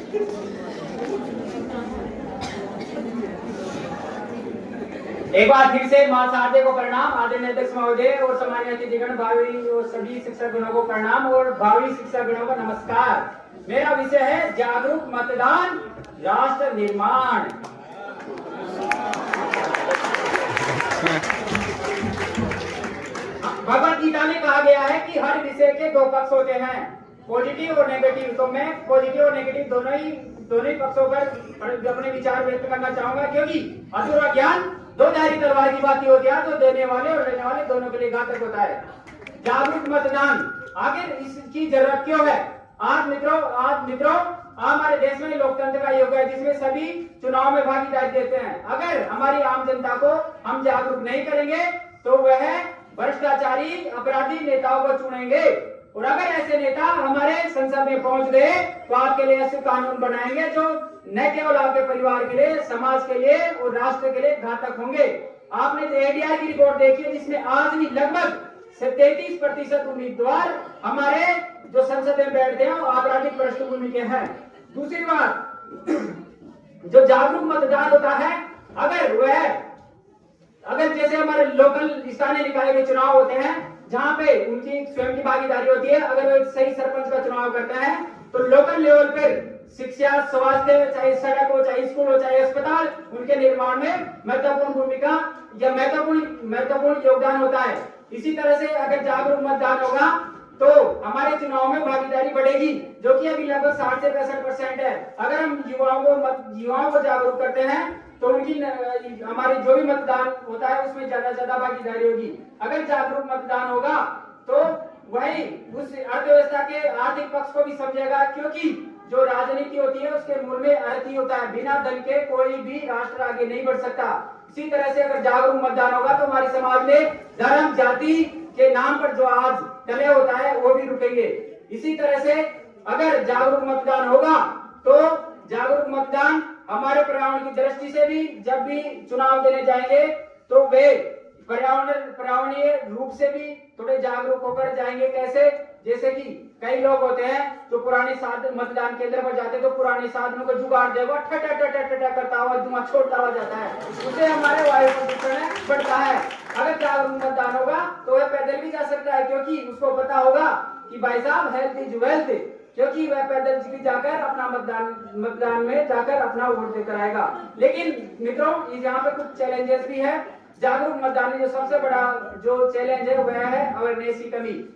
एक बार फिर से मां शारदे को प्रणाम, आदरणीय अध्यक्ष महोदय और सम्मानीय अतिथिगण, भावी और सभी शिक्षक गणों को प्रणाम और भावी शिक्षक गणों को नमस्कार। मेरा विषय है जागरूक मतदान राष्ट्र निर्माण। भगवत गीता में कहा गया है कि हर विषय के दो पक्ष होते हैं, पॉजिटिव और नेगेटिव। तो मैं पॉजिटिव और नेगेटिव दोनों ही पक्षों पर अपने विचार व्यक्त करना चाहूंगा, क्योंकि अधूरा ज्ञान दो धारी तलवार की बात होती है, तो देने वाले और लेने वाले दोनों के लिए घातक होता है। जागरूक मतदान आखिर इसकी जरूरत क्यों है? आज मित्रों हमारे देश में लोकतंत्र का युग है, जिसमें सभी चुनाव में भागीदारी देते हैं। अगर हमारी आम जनता को हम जागरूक नहीं करेंगे तो वह भ्रष्टाचारी अपराधी नेताओं को चुनेंगे, और अगर ऐसे नेता हमारे संसद में पहुंच गए तो आपके लिए ऐसे कानून बनाएंगे जो न केवल आपके परिवार के लिए, समाज के लिए और राष्ट्र के लिए घातक होंगे। आपने एडीआर की रिपोर्ट देखी है, जिसमें आज भी लगभग 33% उम्मीदवार हमारे जो संसद में बैठते हैं वो आपराधिक पृष्ठभूमि के हैं। दूसरी बात, जो जागरूक मतदान होता है, अगर जैसे हमारे लोकल स्थानीय निकाय के चुनाव होते हैं जहां पे उनकी स्वयं की भागीदारी होती है, अगर वो एक सही सरपंच का चुनाव करते हैं तो लोकल लेवल पर शिक्षा, स्वास्थ्य, चाहे सड़क हो, चाहे स्कूल हो, चाहे अस्पताल, उनके निर्माण में महत्वपूर्ण भूमिका या महत्वपूर्ण योगदान होता है। इसी तरह से अगर जागरूक मतदान होगा तो हमारे चुनाव में भागीदारी बढ़ेगी, जो कि अभी लगभग 60 से 65% है। अगर हम युवाओं को जागरूक करते हैं तो उनकी हमारी जो भी मतदान होता है उसमें ज्यादा भागीदारी होगी। अगर जागरूक मतदान होगा तो वही उस अर्थव्यवस्था के आर्थिक पक्ष को भी समझेगा, क्योंकि जो राजनीति होती है उसके मूल में अर्थ ही होता है। बिना धन के कोई भी राष्ट्र आगे नहीं बढ़ सकता। इसी तरह से अगर जागरूक मतदान होगा तो हमारे समाज में धर्म, जाति के नाम पर जो आज कलह होता है वो भी रुकेंगे। इसी तरह से अगर जागरूक मतदान होगा तो जागरूक मतदान हमारे पर्यावरण की दृष्टि से भी, जब भी चुनाव देने जाएंगे तो वे पर्यावरणीय रूप से भी थोड़े जागरूक होकर जाएंगे। कैसे? जैसे कि कई लोग होते हैं जो पुराने साधन मतदान केंद्र पर जाते तो पुराने साधनों को जुगाड़ देगा, ठटा करता हुआ धुआं छोड़ता हुआ जाता है, उससे हमारे वायु प्रदूषण बढ़ता है। अगर जागरूक मतदान होगा तो वह पैदल भी जा सकता है, क्योंकि उसको पता होगा कि भाई साहब हेल्थ इज वेल्थ, क्योंकि वह पैदल भी जाकर अपना मतदान में जाकर अपना वोट देकर आएगा। लेकिन मित्रों यहाँ पे कुछ चैलेंजेस भी है। जागरूक मतदान में जो सबसे बड़ा जो चैलेंज है वह है अवेयरनेस की कमी।